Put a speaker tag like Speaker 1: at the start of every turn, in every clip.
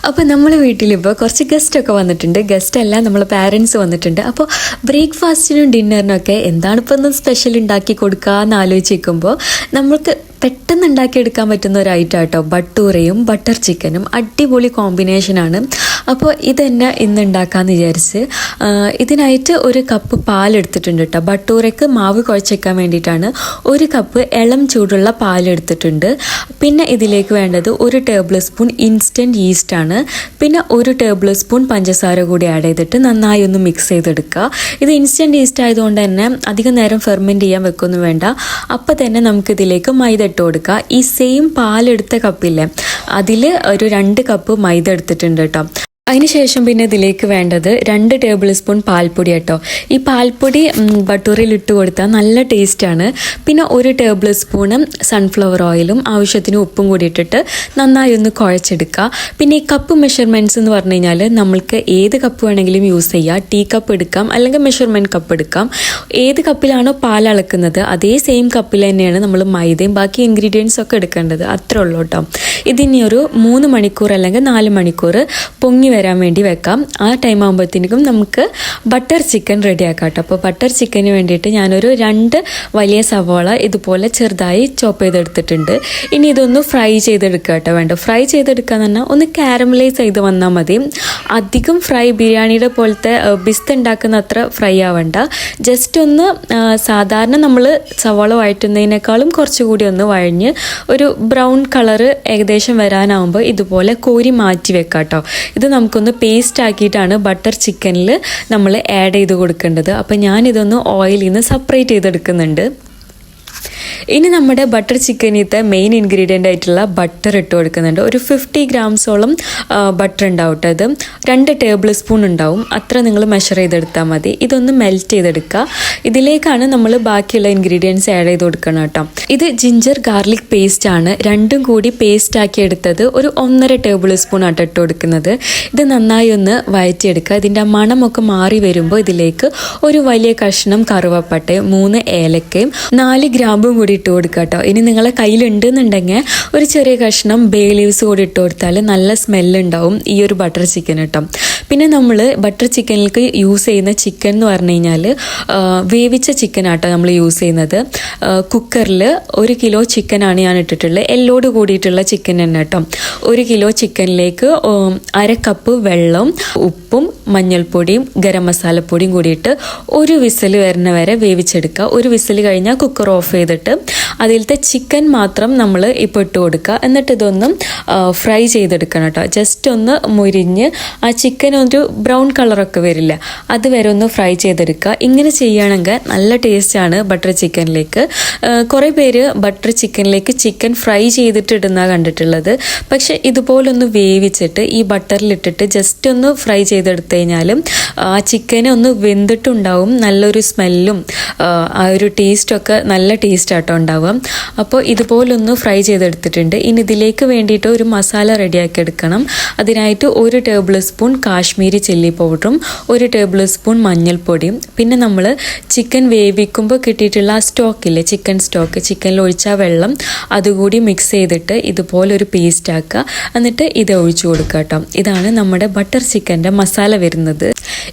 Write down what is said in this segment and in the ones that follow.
Speaker 1: അപ്പോൾ നമ്മൾ വീട്ടിലിപ്പോൾ കുറച്ച് ഗസ്റ്റൊക്കെ വന്നിട്ടുണ്ട്. ഗസ്റ്റ് അല്ല, നമ്മളെ പാരൻസ് വന്നിട്ടുണ്ട്. അപ്പോൾ ബ്രേക്ക്ഫാസ്റ്റിനും ഡിന്നറിനൊക്കെ എന്താണ് ഇപ്പോൾ ഒന്ന് സ്പെഷ്യൽ ഉണ്ടാക്കി കൊടുക്കാമെന്ന് ആലോചിക്കുമ്പോൾ നമ്മൾക്ക് പെട്ടെന്ന് ഉണ്ടാക്കിയെടുക്കാൻ പറ്റുന്ന ഒരു ഐറ്റം കേട്ടോ ബട്ടൂരയും ബട്ടർ ചിക്കനും. അടിപൊളി കോമ്പിനേഷനാണ്. അപ്പോൾ ഇതന്നെ ഇന്ന് ഉണ്ടാക്കാമെന്ന് വിചാരിച്ച് ഇതിനായിട്ട് ഒരു കപ്പ് പാലെടുത്തിട്ടുണ്ട് കേട്ടോ. ബട്ടൂരയ്ക്ക് മാവ് കുഴച്ചേക്കാൻ വേണ്ടിയിട്ടാണ്. ഒരു കപ്പ് ഇളം ചൂടുള്ള പാലെടുത്തിട്ടുണ്ട്. പിന്നെ ഇതിലേക്ക് വേണ്ടത് 1 ടേബിൾ സ്പൂൺ ഇൻസ്റ്റൻറ്റ് ഈസ്റ്റാണ്. പിന്നെ 1 ടേബിൾ സ്പൂൺ പഞ്ചസാര കൂടി ആഡ് ചെയ്തിട്ട് നന്നായി ഒന്ന് മിക്സ് ചെയ്തെടുക്കുക. ഇത് ഇൻസ്റ്റൻറ്റ് ഈസ്റ്റ് ആയതുകൊണ്ട് തന്നെ അധികം നേരം ഫെർമെൻറ്റ് ചെയ്യാൻ വെക്കൊന്നും വേണ്ട. അപ്പോൾ തന്നെ നമുക്കിതിലേക്ക് മൈദ ഇട്ട് കൊടുക്കുക. ഈ സെയിം പാലെടുത്ത കപ്പില്ലേ, അതിൽ ഒരു 2 കപ്പ് മൈദ എടുത്തിട്ടുണ്ട് കേട്ടോ. അതിനുശേഷം പിന്നെ ഇതിലേക്ക് വേണ്ടത് 2 ടേബിൾ സ്പൂൺ പാൽപ്പൊടി കേട്ടോ. ഈ പാൽപ്പൊടി ബട്ടൂരയിൽ ഇട്ട് കൊടുത്താൽ നല്ല ടേസ്റ്റാണ്. പിന്നെ 1 ടേബിൾ സ്പൂണ് സൺഫ്ലവർ ഓയിലും ആവശ്യത്തിന് ഉപ്പും കൂടി ഇട്ടിട്ട് നന്നായി ഒന്ന് കുഴച്ചെടുക്കുക. പിന്നെ ഈ കപ്പ് മെഷർമെൻറ്റ്സ് എന്ന് പറഞ്ഞു കഴിഞ്ഞാൽ നമ്മൾക്ക് ഏത് കപ്പ് വേണമെങ്കിലും യൂസ് ചെയ്യാം. ടീ കപ്പ് എടുക്കാം, അല്ലെങ്കിൽ മെഷർമെൻറ്റ് കപ്പ് എടുക്കാം. ഏത് കപ്പിലാണോ പാൽ അളക്കുന്നത് അതേ സെയിം കപ്പിൽ തന്നെയാണ് നമ്മൾ മൈദയും ബാക്കി ഇൻഗ്രീഡിയൻസ് ഒക്കെ എടുക്കേണ്ടത്. അത്രേ ഉള്ളൂ കേട്ടോ. ഇതിനി ഒരു 3 മണിക്കൂർ അല്ലെങ്കിൽ 4 മണിക്കൂർ പൊങ്ങി വരാൻ വേണ്ടി വെക്കാം. ആ ടൈം ആകുമ്പോഴത്തേക്കും നമുക്ക് ബട്ടർ ചിക്കൻ റെഡിയാക്കാം കേട്ടോ. അപ്പോൾ ബട്ടർ ചിക്കന് വേണ്ടിയിട്ട് ഞാനൊരു 2 വലിയ സവാള ഇതുപോലെ ചെറുതായി ചോപ്പ് ചെയ്തെടുത്തിട്ടുണ്ട്. ഇനി ഇതൊന്ന് ഫ്രൈ ചെയ്തെടുക്കുക കേട്ടോ. വേണ്ട, ഫ്രൈ ചെയ്തെടുക്കാന്ന് പറഞ്ഞാൽ ഒന്ന് കാരമലൈസ് ചെയ്ത് വന്നാൽ മതി. അധികം ഫ്രൈ ബിരിയാണിയുടെ പോലത്തെ ബിസ്ത് ഉണ്ടാക്കുന്ന അത്ര ഫ്രൈ ആവണ്ട. ജസ്റ്റ് ഒന്ന് സാധാരണ നമ്മൾ സവാള വഴറ്റുന്നതിനേക്കാളും കുറച്ചുകൂടി ഒന്ന് വഴഞ്ഞ് ഒരു ബ്രൗൺ കളറ് ഏകദേശം വരാനാവുമ്പോൾ ഇതുപോലെ കോരി മാറ്റി വെക്കാം കേട്ടോ. ഇത് നമുക്കൊന്ന് പേസ്റ്റ് ആക്കിയിട്ടാണ് ബട്ടർ ചിക്കനിൽ നമ്മൾ ആഡ് ചെയ്ത് കൊടുക്കേണ്ടത്. അപ്പം ഞാനിതൊന്ന് ഓയിലിൽ നിന്ന് സെപ്പറേറ്റ് ചെയ്തെടുക്കുന്നുണ്ട്. ഇനി നമ്മുടെ ബട്ടർ ചിക്കനിലത്തെ മെയിൻ ഇൻഗ്രീഡിയൻ്റ് ആയിട്ടുള്ള ബട്ടർ ഇട്ട് കൊടുക്കുന്നുണ്ട്. ഒരു 50 ഗ്രാംസോളം ബട്ടർ ഉണ്ടാവും കേട്ടോ. ഇത് 2 ടേബിൾ സ്പൂൺ ഉണ്ടാവും. അത്ര നിങ്ങൾ മെഷർ ചെയ്തെടുത്താൽ മതി. ഇതൊന്ന് മെൽറ്റ് ചെയ്തെടുക്കുക. ഇതിലേക്കാണ് നമ്മൾ ബാക്കിയുള്ള ഇൻഗ്രീഡിയൻസ് ആഡ് ചെയ്ത് കൊടുക്കണം കേട്ടോ. ഇത് ജിഞ്ചർ ഗാർലിക് പേസ്റ്റ് ആണ്. രണ്ടും കൂടി പേസ്റ്റ് ആക്കി എടുത്തത് ഒരു 1.5 ടേബിൾ സ്പൂൺ ആട്ടോ ഇട്ട് കൊടുക്കുന്നത്. ഇത് നന്നായി ഒന്ന് വഴറ്റിയെടുക്കുക. ഇതിൻ്റെ മണമൊക്കെ മാറി വരുമ്പോൾ ഇതിലേക്ക് ഒരു വലിയ കഷ്ണം കറുവപ്പട്ടയും 3 ഏലക്കയും 4 ഗ്രാമ്പും കൂടി ഇട്ട് കൊടുക്കുക കേട്ടോ. ഇനി നിങ്ങളെ കയ്യിലുണ്ടെന്നുണ്ടെങ്കിൽ ഒരു ചെറിയ കഷ്ണം ബേ ലീവ്സ് കൂടി ഇട്ട് കൊടുത്താൽ നല്ല സ്മെല്ലുണ്ടാവും ഈ ഒരു ബട്ടർ ചിക്കൻ കേട്ടോ. പിന്നെ നമ്മൾ ബട്ടർ ചിക്കനിലേക്ക് യൂസ് ചെയ്യുന്ന ചിക്കൻ എന്ന് പറഞ്ഞു കഴിഞ്ഞാൽ വേവിച്ച ചിക്കൻ ആട്ടോ നമ്മൾ യൂസ് ചെയ്യുന്നത്. കുക്കറിൽ 1 കിലോ ചിക്കനാണ് ഞാൻ ഇട്ടിട്ടുള്ളത്. എല്ലോട് കൂടിയിട്ടുള്ള ചിക്കൻ തന്നെ കേട്ടോ. 1 കിലോ ചിക്കനിലേക്ക് 1/2 കപ്പ് വെള്ളം, ഉപ്പും മഞ്ഞൾപ്പൊടിയും ഗരം മസാലപ്പൊടിയും കൂടിയിട്ട് 1 വിസിൽ വരുന്ന വരെ വേവിച്ചെടുക്കുക. 1 വിസിൽ കഴിഞ്ഞാൽ കുക്കർ ഓഫ് ചെയ്തിട്ട് അതിലത്തെ ചിക്കൻ മാത്രം നമ്മൾ ഇപ്പോൾ ഇട്ട് കൊടുക്കുക. എന്നിട്ട് ഇതൊന്നും ഫ്രൈ ചെയ്തെടുക്കണം കേട്ടോ. ജസ്റ്റ് ഒന്ന് മുരിഞ്ഞ് ആ ചിക്കൻ ഒരു ബ്രൗൺ കളറൊക്കെ വരില്ല, അത് വരെ ഒന്ന് ഫ്രൈ ചെയ്തെടുക്കുക. ഇങ്ങനെ ചെയ്യുകയാണെങ്കിൽ നല്ല ടേസ്റ്റാണ് ബട്ടർ ചിക്കനിലേക്ക്. കുറേ പേര് ബട്ടർ ചിക്കനിലേക്ക് ചിക്കൻ ഫ്രൈ ചെയ്തിട്ട് ഇടുന്ന കണ്ടിട്ടുള്ളത്. പക്ഷെ ഇതുപോലൊന്ന് വേവിച്ചിട്ട് ഈ ബട്ടറിലിട്ടിട്ട് ജസ്റ്റ് ഒന്ന് ഫ്രൈ ചെയ്തെടുത്തു കഴിഞ്ഞാലും ആ ചിക്കന് ഒന്ന് വെന്തിട്ടുണ്ടാവും. നല്ലൊരു സ്മെല്ലും ആ ഒരു ടേസ്റ്റൊക്കെ നല്ല ടേസ്റ്റാട്ടോ ഉണ്ടാവുക. അപ്പോൾ ഇതുപോലൊന്ന് ഫ്രൈ ചെയ്തെടുത്തിട്ടുണ്ട്. ഇനി ഇതിലേക്ക് വേണ്ടിയിട്ട് ഒരു മസാല റെഡിയാക്കി എടുക്കണം. അതിനായിട്ട് 1 ടേബിൾ സ്പൂൺ കാശ്മീരി ചില്ലി പൗഡറും 1 ടേബിൾ സ്പൂൺ മഞ്ഞൾപ്പൊടിയും പിന്നെ നമ്മൾ ചിക്കൻ വേവിക്കുമ്പോൾ കിട്ടിയിട്ടുള്ള ആ സ്റ്റോക്കില്ലേ, ചിക്കൻ സ്റ്റോക്ക്, ചിക്കനിൽ ഒഴിച്ച വെള്ളം അതുകൂടി മിക്സ് ചെയ്തിട്ട് ഇതുപോലെ ഒരു പേസ്റ്റ് ആക്കുക. എന്നിട്ട് ഇത് ഒഴിച്ചു കൊടുക്കുക കേട്ടോ. ഇതാണ് നമ്മുടെ ബട്ടർ ചിക്കൻ്റെ മസാല വരുന്നത്.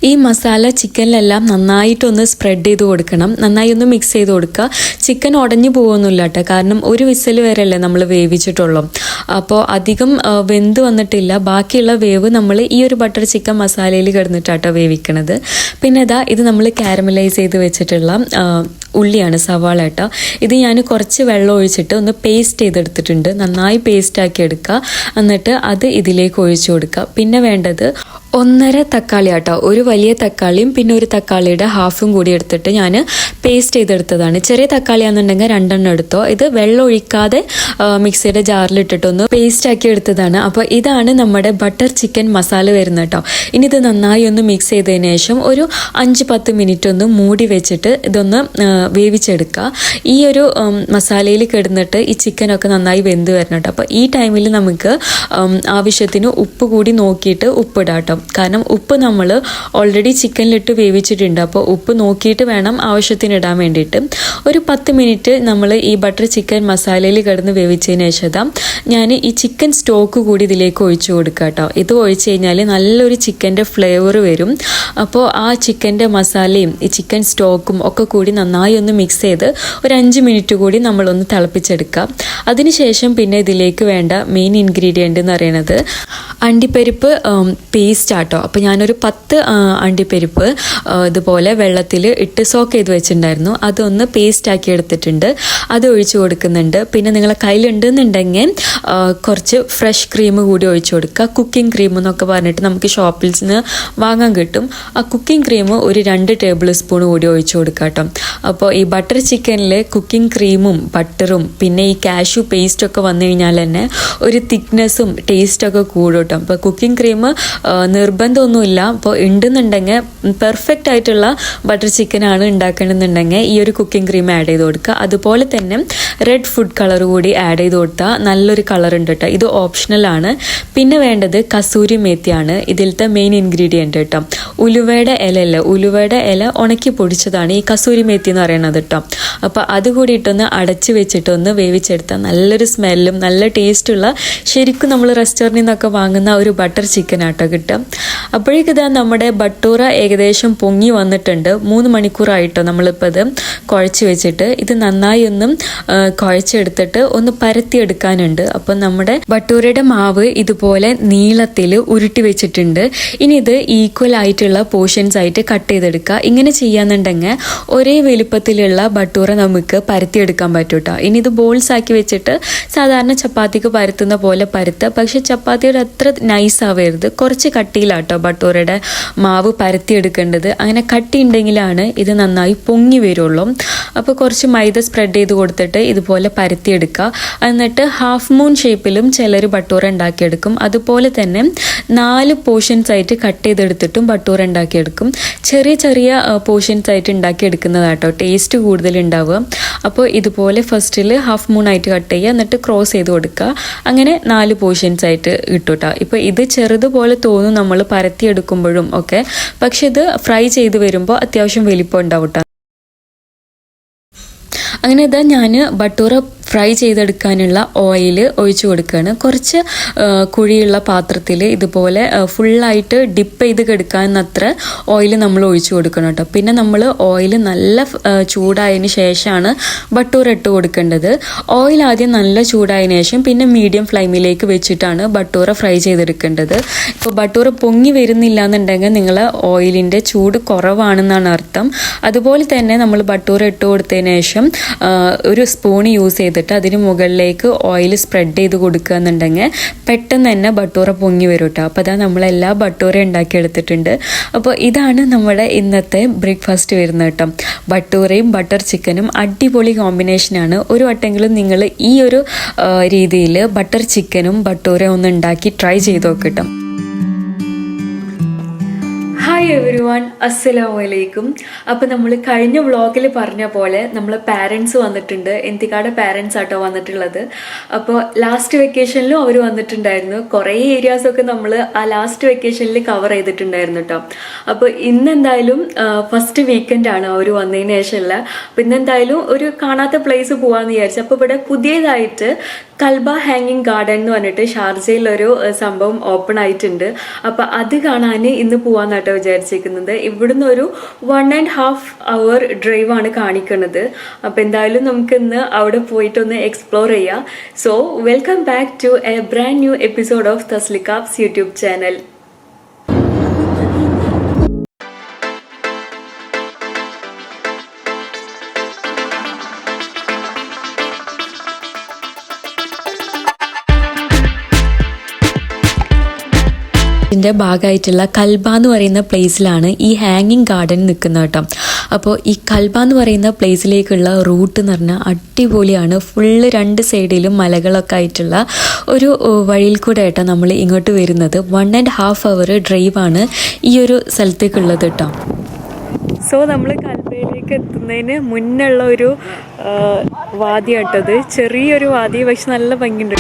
Speaker 1: ഈ മസാല ചിക്കനിലെല്ലാം നന്നായിട്ടൊന്ന് സ്പ്രെഡ് ചെയ്ത് കൊടുക്കണം. നന്നായി ഒന്ന് മിക്സ് ചെയ്ത് കൊടുക്കുക. ചിക്കൻ ഉടഞ്ഞു പോകുന്നില്ല കേട്ടോ. കാരണം 1 വിസിൽ വരെയല്ലേ നമ്മൾ വേവിച്ചിട്ടുള്ളൂ. അപ്പോൾ അധികം വെന്ത് വന്നിട്ടില്ല. ബാക്കിയുള്ള വേവ് നമ്മൾ ഈ ഒരു ബട്ടർ ചിക്കൻ മസാലയിൽ കിടന്നിട്ടാട്ടോ വേവിക്കണത്. പിന്നെ ഇത് നമ്മൾ കാരമലൈസ് ചെയ്ത് വെച്ചിട്ടുള്ള ഉള്ളിയാണ്, സവാള കേട്ടോ. ഇത് ഞാൻ കുറച്ച് വെള്ളം ഒഴിച്ചിട്ട് ഒന്ന് പേസ്റ്റ് ചെയ്തെടുത്തിട്ടുണ്ട്. നന്നായി പേസ്റ്റ് ആക്കി എടുക്കുക. എന്നിട്ട് അത് ഇതിലേക്ക് ഒഴിച്ചു കൊടുക്കുക. പിന്നെ വേണ്ടത് 1.5 തക്കാളി ആട്ടോ. 1 വലിയ തക്കാളിയും പിന്നെ 1 തക്കാളിയുടെ ഹാഫും കൂടി എടുത്തിട്ട് ഞാൻ പേസ്റ്റ് ചെയ്തെടുത്തതാണ്. ചെറിയ തക്കാളിയാണെന്നുണ്ടെങ്കിൽ 2 എടുത്തോ. ഇത് വെള്ളം ഒഴിക്കാതെ മിക്സിയുടെ ജാറിലിട്ടിട്ടൊന്ന് പേസ്റ്റ് ആക്കി എടുത്തതാണ്. അപ്പോൾ ഇതാണ് നമ്മുടെ ബട്ടർ ചിക്കൻ മസാല വരുന്നത് കേട്ടോ. ഇനി ഇത് നന്നായി ഒന്ന് മിക്സ് ചെയ്തതിന് ശേഷം ഒരു 5-10 മിനിറ്റ് ഒന്ന് മൂടി വെച്ചിട്ട് ഇതൊന്ന് വേവിച്ചെടുക്കുക. ഈ ഒരു മസാലയിൽ കിടന്നിട്ട് ഈ ചിക്കനൊക്കെ നന്നായി വെന്ത് വരണം കേട്ടോ. അപ്പോൾ ഈ ടൈമിൽ നമുക്ക് ആവശ്യത്തിന് ഉപ്പ് കൂടി നോക്കിയിട്ട് ഉപ്പിടാം കേട്ടോ. കാരണം ഉപ്പ് നമ്മൾ ഓൾറെഡി ചിക്കനിലിട്ട് വേവിച്ചിട്ടുണ്ട്. അപ്പോൾ ഉപ്പ് നോക്കിയിട്ട് വേണം ആവശ്യത്തിന് ഇടാൻ വേണ്ടിയിട്ട്. ഒരു 10 മിനിറ്റ് നമ്മൾ ഈ ബട്ടർ ചിക്കൻ മസാലയിൽ കിടന്ന് വേവിച്ചതിന് ശേഷം ഞാൻ ഈ ചിക്കൻ സ്റ്റോക്ക് കൂടി ഇതിലേക്ക് ഒഴിച്ചു കൊടുക്കുക കേട്ടോ. ഇത് ഒഴിച്ച് കഴിഞ്ഞാൽ നല്ലൊരു ചിക്കൻ്റെ ഫ്ലേവർ വരും. അപ്പോൾ ആ ചിക്കൻ്റെ മസാലയും ഈ ചിക്കൻ സ്റ്റോക്കും ഒക്കെ കൂടി നന്നായി ഒന്ന് മിക്സ് ചെയ്ത് ഒരു 5 മിനിറ്റ് കൂടി നമ്മളൊന്ന് തിളപ്പിച്ചെടുക്കാം. അതിനുശേഷം പിന്നെ ഇതിലേക്ക് വേണ്ട മെയിൻ ഇൻഗ്രീഡിയൻ്റ് എന്ന് പറയുന്നത് അണ്ടിപ്പരിപ്പ് പേസ്റ്റ് ആട്ടോ. അപ്പോൾ ഞാനൊരു 10 അണ്ടിപ്പരിപ്പ് ഇതുപോലെ വെള്ളത്തിൽ ഇട്ട് സോക്ക് ചെയ്ത് വെച്ചിട്ടുണ്ടായിരുന്നു. അതൊന്ന് പേസ്റ്റ് ആക്കി എടുത്തിട്ടുണ്ട്. അത് ഒഴിച്ചു കൊടുക്കുന്നുണ്ട്. പിന്നെ നിങ്ങളെ കയ്യിലുണ്ടെന്നുണ്ടെങ്കിൽ കുറച്ച് ഫ്രഷ് ക്രീം കൂടി ഒഴിച്ചു കൊടുക്കുക. കുക്കിംഗ് ക്രീം എന്നൊക്കെ പറഞ്ഞിട്ട് നമുക്ക് ഷോപ്പിൽ നിന്ന് വാങ്ങാൻ കിട്ടും. ആ കുക്കിംഗ് ക്രീം ഒരു 2 ടേബിൾ സ്പൂൺ കൂടി ഒഴിച്ചു കൊടുക്കുക കേട്ടോ. അപ്പോൾ ഈ ബട്ടർ ചിക്കനിൽ കുക്കിംഗ് ക്രീമും ബട്ടറും പിന്നെ ഈ കാഷ്യൂ പേസ്റ്റൊക്കെ വന്നു കഴിഞ്ഞാൽ തന്നെ ഒരു തിക്നെസ്സും ടേസ്റ്റൊക്കെ കൂടും കേട്ടോ. അപ്പോൾ കുക്കിംഗ് ക്രീം നിർബന്ധമൊന്നുമില്ല. അപ്പോൾ ഉണ്ടെന്നുണ്ടെങ്കിൽ പെർഫെക്റ്റ് ആയിട്ടുള്ള ബട്ടർ ചിക്കനാണ് ഉണ്ടാക്കണമെന്നുണ്ടെങ്കിൽ ഈ ഒരു കുക്കിംഗ് ക്രീം ആഡ് ചെയ്ത് കൊടുക്കുക. അതുപോലെ തന്നെ റെഡ് ഫുഡ് കളർ കൂടി ആഡ് ചെയ്ത് കൊടുത്താൽ നല്ലൊരു കളർ ഉണ്ട് കേട്ടോ. ഇത് ഓപ്ഷണലാണ്. പിന്നെ വേണ്ടത് കസൂരി മേത്തിയാണ് ഇതിലത്തെ മെയിൻ ഇൻഗ്രീഡിയൻറ്റ് കേട്ടോ. ഉലുവയുടെ ഇലയല്ല, ഉലുവയുടെ ഇല ഉണക്കി പൊടിച്ചതാണ് ഈ കസൂരി മേത്തി എന്ന് പറയുന്നത് കേട്ടോ. അപ്പോൾ അതുകൂടി ഇട്ടൊന്ന് അടച്ച് വെച്ചിട്ടൊന്ന് വേവിച്ചെടുത്താൽ നല്ലൊരു സ്മെല്ലും നല്ല ടേസ്റ്റുള്ള ശരിക്കും നമ്മൾ റെസ്റ്റോറൻറ്റിൽ നിന്നൊക്കെ വാങ്ങുന്ന ഒരു ബട്ടർ ചിക്കൻ ആട്ടോ കിട്ടും. അപ്പോഴേക്കും ഇതാ നമ്മുടെ ബട്ടൂറ ഏകദേശം പൊങ്ങി വന്നിട്ടുണ്ട്. 3 മണിക്കൂറായിട്ടോ നമ്മളിപ്പോൾ ഇത് കുഴച്ച് വെച്ചിട്ട്. ഇത് നന്നായി ഒന്നും കുഴച്ചെടുത്തിട്ട് ഒന്ന് പരത്തിയെടുക്കാനുണ്ട്. അപ്പം നമ്മുടെ ബട്ടൂരയുടെ മാവ് ഇതുപോലെ നീളത്തിൽ ഉരുട്ടി വെച്ചിട്ടുണ്ട്. ഇനി ഇത് ഈക്വൽ ആയിട്ടുള്ള പോർഷൻസ് ആയിട്ട് കട്ട് ചെയ്തെടുക്കുക. ഇങ്ങനെ ചെയ്യാന്നുണ്ടെങ്കിൽ ഒരേ വലുപ്പത്തിലുള്ള ബട്ടൂറ നമുക്ക് പരത്തിയെടുക്കാൻ പറ്റും കേട്ടോ. ഇനി ഇത് ബോൾസ് ആക്കി വെച്ചിട്ട് സാധാരണ ചപ്പാത്തിക്ക് പരത്തുന്ന പോലെ പരത്തുക. പക്ഷെ ചപ്പാത്തിയുടെ അത്ര നൈസ് ആവരുത്, കുറച്ച് കട്ടിയിലാട്ടോ ബട്ടൂരയുടെ മാവ് പരത്തിയെടുക്കേണ്ടത്. അങ്ങനെ കട്ടി ഉണ്ടെങ്കിലാണ് ഇത് നന്നായി പൊങ്ങി വരുള്ളൂ. അപ്പോൾ കുറച്ച് മൈദ സ്പ്രെഡ് ചെയ്ത് കൊടുത്തിട്ട് ഇതുപോലെ പരത്തിയെടുക്കുക. എന്നിട്ട് ഹാഫ് മൂൺ ഷേപ്പിലും ചിലർ ബട്ടൂറ ഉണ്ടാക്കിയെടുക്കും. അതുപോലെ തന്നെ 4 പോർഷൻസ് ആയിട്ട് കട്ട് ചെയ്തെടുത്തിട്ടും ബട്ടൂറ ഉണ്ടാക്കിയെടുക്കും. ചെറിയ ചെറിയ പോർഷൻസ് ആയിട്ട് ഉണ്ടാക്കിയെടുക്കുന്നതാട്ടോ ടേസ്റ്റ് കൂടുതൽ ഉണ്ടാവുക. അപ്പോൾ ഇതുപോലെ ഫസ്റ്റിൽ ഹാഫ് മൂൺ ആയിട്ട് കട്ട് ചെയ്യുക, എന്നിട്ട് ക്രോസ് ചെയ്ത് കൊടുക്കുക. അങ്ങനെ 4 പോർഷൻസ് ആയിട്ട് ഇട്ടുട്ടാ. ഇപ്പോൾ ഇത് ചെറുതുപോലെ തോന്നും നമ്മൾ പരത്തിയെടുക്കുമ്പോഴും ഒക്കെ, പക്ഷെ ഇത് ഫ്രൈ ചെയ്ത് വരുമ്പോൾ അത്യാവശ്യം വലിപ്പം ഉണ്ടാവും കേട്ടോ. അങ്ങനെ ഇതാ ഞാൻ ബട്ടൂറ ഫ്രൈ ചെയ്തെടുക്കാനുള്ള ഓയിൽ ഒഴിച്ചു കൊടുക്കുകയാണ്. കുറച്ച് കുഴിയുള്ള പാത്രത്തിൽ ഇതുപോലെ ഫുള്ളായിട്ട് ഡിപ്പ് ചെയ്ത് കെടുക്കാനത്ര ഓയിൽ നമ്മൾ ഒഴിച്ചു കൊടുക്കണം കേട്ടോ. പിന്നെ നമ്മൾ ഓയിൽ നല്ല ചൂടായതിന് ശേഷമാണ് ബട്ടൂർ ഇട്ട് കൊടുക്കേണ്ടത്. ഓയിൽ ആദ്യം നല്ല ചൂടായതിനു ശേഷം പിന്നെ മീഡിയം ഫ്ലെയിമിലേക്ക് വെച്ചിട്ടാണ് ബട്ടൂറ ഫ്രൈ ചെയ്തെടുക്കേണ്ടത്. ഇപ്പോൾ ബട്ടൂറ പൊങ്ങി വരുന്നില്ല എന്നുണ്ടെങ്കിൽ നിങ്ങൾ ഓയിലിൻ്റെ ചൂട് കുറവാണെന്നാണ് അർത്ഥം. അതുപോലെ തന്നെ നമ്മൾ ബട്ടൂറ ഇട്ട് കൊടുത്തതിന് ശേഷം ഒരു സ്പൂൺ യൂസ് ചെയ്തിട്ട് അതിന് മുകളിലേക്ക് ഓയിൽ സ്പ്രെഡ് ചെയ്ത് കൊടുക്കുക എന്നുണ്ടെങ്കിൽ പെട്ടെന്ന് തന്നെ ബട്ടൂറ പൊങ്ങി വരും കേട്ടോ. അപ്പോൾ അതാ നമ്മളെല്ലാ ബട്ടൂറ ഉണ്ടാക്കിയെടുത്തിട്ടുണ്ട്. അപ്പോൾ ഇതാണ് നമ്മുടെ ഇന്നത്തെ ബ്രേക്ക്ഫാസ്റ്റ് വരുന്നത് കേട്ടോ. ബട്ടൂറയും ബട്ടർ ചിക്കനും അടിപൊളി കോമ്പിനേഷനാണ്. ഒരു വട്ടെങ്കിലും നിങ്ങൾ ഈ ഒരു രീതിയിൽ ബട്ടർ ചിക്കനും ബട്ടൂറയും ഒന്ന് ഉണ്ടാക്കി ട്രൈ ചെയ്ത് നോക്കട്ടോ. ഹായ് എവരി വൺ, അസ്സലാമു അലൈക്കും. അപ്പോൾ നമ്മൾ കഴിഞ്ഞ വ്ളോഗിൽ പറഞ്ഞ പോലെ നമ്മൾ പാരൻസ് വന്നിട്ടുണ്ട്. എന്തിക്കാടെ പാരൻസ് ആട്ടോ വന്നിട്ടുള്ളത്. അപ്പോൾ ലാസ്റ്റ് വെക്കേഷനിലും അവർ വന്നിട്ടുണ്ടായിരുന്നു. കുറേ ഏരിയാസൊക്കെ നമ്മൾ ആ ലാസ്റ്റ് വെക്കേഷനിൽ കവർ ചെയ്തിട്ടുണ്ടായിരുന്നു കേട്ടോ. അപ്പോൾ ഇന്നെന്തായാലും ഫസ്റ്റ് വീക്കെൻഡാണ് അവർ വന്നതിന് ശേഷമല്ല. അപ്പോൾ ഇന്നെന്തായാലും ഒരു കാണാത്ത പ്ലേസ് പോകാമെന്ന് വിചാരിച്ചു. അപ്പോൾ ഇവിടെ പുതിയതായിട്ട് കൽബ ഹാങ്ങിങ് ഗാർഡൻ എന്ന് പറഞ്ഞിട്ട് ഷാർജയിലൊരു സംഭവം ഓപ്പൺ ആയിട്ടുണ്ട്. അപ്പോൾ അത് കാണാൻ ഇന്ന് പോകാമെന്നാട്ടോ വിചാരിച്ചിരിക്കുന്നത്. ഇവിടുന്ന് ഒരു 1.5 hour ഡ്രൈവാണ് കാണിക്കുന്നത്. അപ്പോൾ എന്തായാലും നമുക്ക് ഇന്ന് അവിടെ പോയിട്ടൊന്ന് എക്സ്പ്ലോർ ചെയ്യാം. So welcome back to a brand new episode of തസ്ലിക്കാബ്സ് യൂട്യൂബ് ചാനൽ. ഇതിൻ്റെ ഭാഗമായിട്ടുള്ള കൽബ എന്ന് പറയുന്ന പ്ലേസിലാണ് ഈ ഹാങ്ങിങ് ഗാർഡൻ നിൽക്കുന്നത് കേട്ടോ. അപ്പോൾ ഈ കൽബ എന്ന് പറയുന്ന പ്ലേസിലേക്കുള്ള റൂട്ട് എന്ന് പറഞ്ഞാൽ അടിപൊളിയാണ്. ഫുള്ള് 2 സൈഡിലും മലകളൊക്കെ ആയിട്ടുള്ള ഒരു വഴിയിൽ കൂടെ ആയിട്ടോ നമ്മൾ ഇങ്ങോട്ട് വരുന്നത്. 1.5 hour ഡ്രൈവാണ് ഈ ഒരു സ്ഥലത്തേക്കുള്ളത് കേട്ടോ. സോ നമ്മൾ കൽബയിലേക്ക് എത്തുന്നതിന് മുന്നുള്ള ഒരു വാദിയാട്ടത്. ചെറിയൊരു വാദി, പക്ഷെ നല്ല ഭംഗിയുണ്ട്.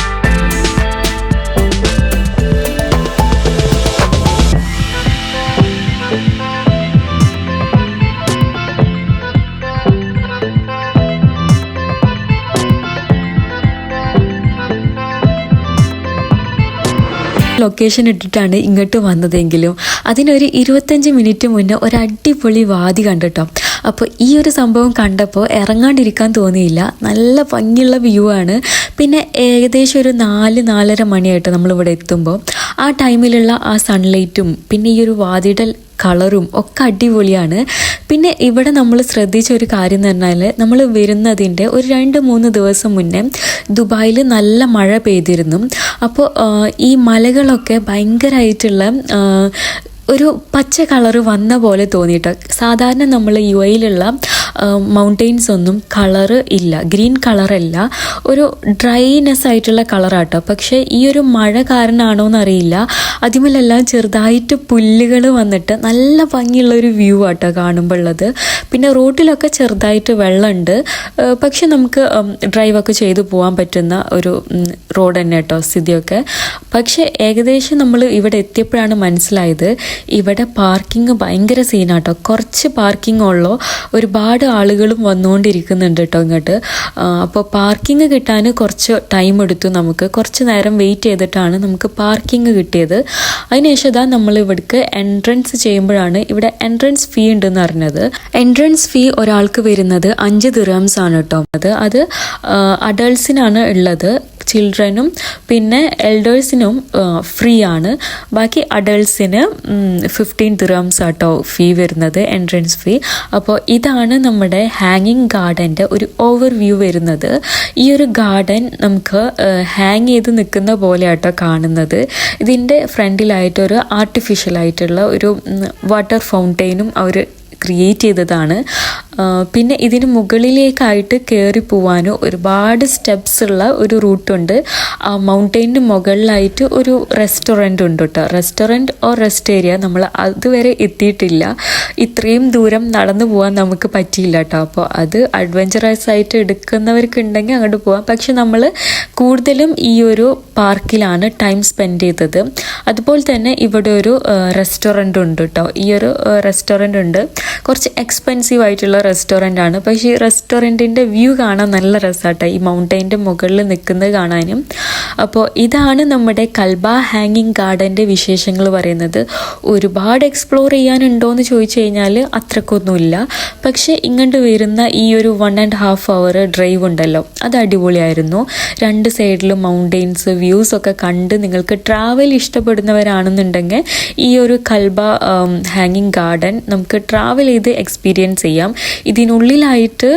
Speaker 1: ലൊക്കേഷൻ ഇട്ടിട്ടാണ് ഇങ്ങോട്ട് വന്നതെങ്കിലും അതിനൊരു 25 മിനിറ്റ് മുന്നേ ഒരു അടിപൊളി വാതി കണ്ടിട്ടോ. അപ്പോൾ ഈ ഒരു സംഭവം കണ്ടപ്പോൾ ഇറങ്ങാണ്ടിരിക്കാൻ തോന്നിയില്ല. നല്ല ഭംഗിയുള്ള വ്യൂ ആണ്. പിന്നെ ഏകദേശം ഒരു 4-4:30 മണിയായിട്ട് നമ്മളിവിടെ എത്തുമ്പോൾ ആ ടൈമിലുള്ള ആ സൺലൈറ്റും പിന്നെ ഈ ഒരു വാതിയുടെ കളറും ഒക്കെ അടിപൊളിയാണ്. പിന്നെ ഇവിടെ നമ്മൾ ശ്രദ്ധിച്ച ഒരു കാര്യം എന്ന് പറഞ്ഞാൽ നമ്മൾ വരുന്നതിൻ്റെ ഒരു 2-3 ദിവസം മുന്നേ ദുബായിൽ നല്ല മഴ പെയ്തിരുന്നു. അപ്പോൾ ഈ മലകളൊക്കെ ഭയങ്കരമായിട്ടുള്ള ഒരു പച്ച കളറ് വന്ന പോലെ തോന്നിയിട്ട്. സാധാരണ നമ്മൾ UAEയിലുള്ള മൗണ്ടെയിൻസ് ഒന്നും കളറ് ഇല്ല, ഗ്രീൻ കളറല്ല, ഒരു ഡ്രൈനെസ് ആയിട്ടുള്ള കളറാട്ടോ. പക്ഷേ ഈ ഒരു മഴ കാരണമാണോ എന്നറിയില്ല, അതിമേലെല്ലാം ചെറുതായിട്ട് പുല്ലുകൾ വന്നിട്ട് നല്ല ഭംഗിയുള്ള ഒരു വ്യൂ ആട്ടോ കാണുമ്പോൾ ഉള്ളത്. പിന്നെ റോഡിലൊക്കെ ചെറുതായിട്ട് വെള്ളമുണ്ട്, പക്ഷെ നമുക്ക് ഡ്രൈവൊക്കെ ചെയ്തു പോകാൻ പറ്റുന്ന ഒരു റോഡ് തന്നെ കേട്ടോ സ്ഥിതിയൊക്കെ. പക്ഷേ ഏകദേശം നമ്മൾ ഇവിടെ എത്തിയപ്പോഴാണ് മനസ്സിലായത് ഇവിടെ പാർക്കിംഗ് ഭയങ്കര സീനാട്ടോ. കുറച്ച് പാർക്കിംഗ് ഉള്ളൂ, ഒരുപാട് ആളുകളും വന്നുകൊണ്ടിരിക്കുന്നുണ്ട് കേട്ടോ ഇങ്ങോട്ട്. അപ്പോൾ പാർക്കിംഗ് കിട്ടാൻ കുറച്ച് ടൈം എടുത്തു. നമുക്ക് കുറച്ച് നേരം വെയിറ്റ് ചെയ്തിട്ടാണ് നമുക്ക് പാർക്കിംഗ് കിട്ടിയത്. അതിനുശേഷം ഇതാ നമ്മൾ ഇവിടേക്ക് എൻട്രൻസ് ചെയ്യുമ്പോഴാണ് ഇവിടെ എൻട്രൻസ് ഫീ ഉണ്ടെന്ന് അറിഞ്ഞത്. എൻട്രൻസ് ഫീ ഒരാൾക്ക് വരുന്നത് 5 ദിർഹംസ് ആണ് കേട്ടോ. അത് അഡൾട്ട്സിനാണ് ഉള്ളത്, ചിൽഡ്രനും പിന്നെ എൽഡേഴ്സിനും ഫ്രീ ആണ്. ബാക്കി അഡൾട്ട്സിന് 15 ദിർഹംസ് ആട്ടോ ഫീ വരുന്നത്, എൻട്രൻസ് ഫീ. അപ്പോൾ ഇതാണ് നമ്മുടെ ഹാങ്ങിങ് ഗാർഡൻ്റെ ഒരു ഓവർ വ്യൂ വരുന്നത്. ഈ ഒരു ഗാർഡൻ നമുക്ക് ഹാങ് ചെയ്ത് നിൽക്കുന്ന പോലെ ആട്ടോ കാണുന്നത്. ഇതിൻ്റെ ഫ്രണ്ടിലായിട്ടൊരു ആർട്ടിഫിഷ്യലായിട്ടുള്ള ഒരു വാട്ടർ ഫൗണ്ടെയിനും അവർ ക്രിയേറ്റ് ചെയ്തതാണ്. പിന്നെ ഇതിന് മുകളിലേക്കായിട്ട് കയറി പോവാനോ ഒരുപാട് സ്റ്റെപ്സ് ഉള്ള ഒരു റൂട്ടുണ്ട്. ആ മൗണ്ടെയിൻ്റെ മുകളിലായിട്ട് ഒരു റെസ്റ്റോറൻറ്റ് ഉണ്ട് കേട്ടോ. റെസ്റ്റോറൻറ്റ് ഓർ റെസ്റ്റ് ഏരിയ നമ്മൾ അതുവരെ എത്തിയിട്ടില്ല. ഇത്രയും ദൂരം നടന്നു പോകാൻ നമുക്ക് പറ്റിയില്ല കേട്ടോ. അപ്പോൾ അത് അഡ്വഞ്ചറസ് ആയിട്ട് എടുക്കുന്നവർക്കുണ്ടെങ്കിൽ അങ്ങോട്ട് പോകാം. പക്ഷെ നമ്മൾ കൂടുതലും ഈ ഒരു പാർക്കിലാണ് ടൈം സ്പെൻഡ് ചെയ്തത്. അതുപോലെ തന്നെ ഇവിടെ ഒരു റെസ്റ്റോറൻറ്റ് ഉണ്ട് കേട്ടോ. ഈ ഒരു റെസ്റ്റോറൻറ്റ് ഉണ്ട്, കുറച്ച് എക്സ്പെൻസീവ് ആയിട്ടുള്ള റെസ്റ്റോറൻ്റ് ആണ്. പക്ഷേ ഈ റെസ്റ്റോറൻറ്റിൻ്റെ വ്യൂ കാണാൻ നല്ല രസമാട്ടോ, ഈ മൗണ്ടെയിൻ്റെ മുകളിൽ നിൽക്കുന്നത് കാണാനും. അപ്പോൾ ഇതാണ് നമ്മുടെ കൽബ ഹാങ്ങിങ് ഗാർഡൻ്റെ വിശേഷങ്ങൾ പറയുന്നത്. ഒരുപാട് എക്സ്പ്ലോർ ചെയ്യാനുണ്ടോ എന്ന് ചോദിച്ചു കഴിഞ്ഞാൽ അത്രക്കൊന്നുമില്ല. പക്ഷേ ഇങ്ങോട്ട് വരുന്ന ഈ ഒരു 1.5 hour ഡ്രൈവ് ഉണ്ടല്ലോ, അത് അടിപൊളിയായിരുന്നു. 2 സൈഡിലും മൗണ്ടെയിൻസ് വ്യൂസ് ഒക്കെ കണ്ട് നിങ്ങൾക്ക് ട്രാവൽ ഇഷ്ടപ്പെടുന്നവരാണെന്നുണ്ടെങ്കിൽ ഈ ഒരു കൽബ ഹാങ്ങിങ് ഗാർഡൻ നമുക്ക് ട്രാവൽ ചെയ്ത് എക്സ്പീരിയൻസ് ചെയ്യാം. ഇതിനുള്ളിലായിട്ട്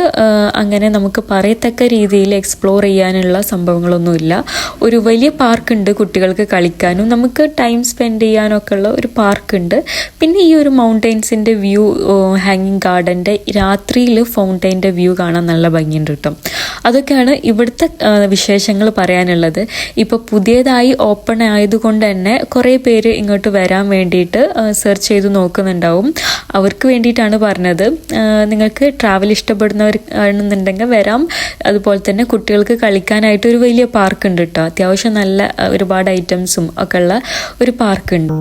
Speaker 1: അങ്ങനെ നമുക്ക് പറയത്തക്ക രീതിയിൽ എക്സ്പ്ലോർ ചെയ്യാനുള്ള സംഭവങ്ങളൊന്നുമില്ല. ഒരു വലിയ പാർക്കുണ്ട് കുട്ടികൾക്ക് കളിക്കാനും നമുക്ക് ടൈം സ്പെൻഡ് ചെയ്യാനൊക്കെ ഉള്ള ഒരു പാർക്കുണ്ട്. പിന്നെ ഈ ഒരു മൗണ്ടെയിൻസിൻ്റെ വ്യൂ, ഹാങ്ങിങ് ഗാർഡൻ്റെ രാത്രിയിൽ ഫൗണ്ടെയിൻ്റെ വ്യൂ കാണാൻ നല്ല ഭംഗിയുണ്ട് കേട്ടോ. അതൊക്കെയാണ് ഇവിടുത്തെ വിശേഷങ്ങൾ പറയാനുള്ളത്. ഇപ്പോൾ പുതിയതായി ഓപ്പൺ ആയതുകൊണ്ട് തന്നെ കുറേ പേര് ഇങ്ങോട്ട് വരാൻ വേണ്ടിയിട്ട് സെർച്ച് ചെയ്ത് നോക്കുന്നുണ്ടാവും. അവർക്ക് വേണ്ടിയിട്ടാണ് പറഞ്ഞത്. നിങ്ങൾക്ക് ട്രാവൽ ഇഷ്ടപ്പെടുന്നവർ ആണെന്നുണ്ടെങ്കിൽ വരാം. അതുപോലെ തന്നെ കുട്ടികൾക്ക് കളിക്കാനായിട്ട് ഒരു വലിയ പാർക്ക് ഉണ്ട് കേട്ടോ. അത്യാവശ്യം നല്ല ഒരുപാട് ഐറ്റംസും ഒക്കെ ഉള്ള ഒരു പാർക്കുണ്ട്.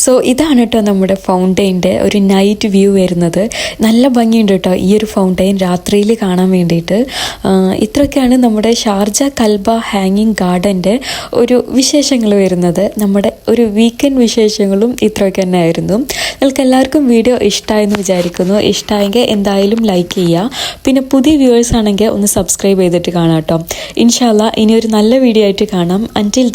Speaker 1: സോ ഇതാണ് കേട്ടോ നമ്മുടെ ഫൗണ്ടെയിൻ്റെ ഒരു നൈറ്റ് വ്യൂ വരുന്നത്. നല്ല ഭംഗിയുണ്ട് കേട്ടോ ഈ ഒരു ഫൗണ്ടെയിൻ രാത്രിയിൽ കാണാൻ വേണ്ടിയിട്ട്. ഇത്രയൊക്കെയാണ് നമ്മുടെ ഷാർജ കൽബ ഹാങ്ങിങ് ഗാർഡൻ്റെ ഒരു വിശേഷങ്ങൾ വരുന്നത്. നമ്മുടെ ഒരു വീക്കെൻഡ് വിശേഷങ്ങളും ഇത്രയൊക്കെ തന്നെ ആയിരുന്നു. നിങ്ങൾക്ക് എല്ലാവർക്കും വീഡിയോ ഇഷ്ടമായെന്ന് വിചാരിക്കുന്നു. ഇഷ്ടമായെങ്കിൽ എന്തായാലും ലൈക്ക് ചെയ്യുക. പിന്നെ പുതിയ വ്യൂവേഴ്സ് ആണെങ്കിൽ ഒന്ന് സബ്സ്ക്രൈബ് ചെയ്തിട്ട് കാണാം കേട്ടോ. ഇൻഷാ അല്ലാഹ് ഇനി ഒരു നല്ല വീഡിയോ ആയിട്ട് കാണാം. അൻറ്റിൽ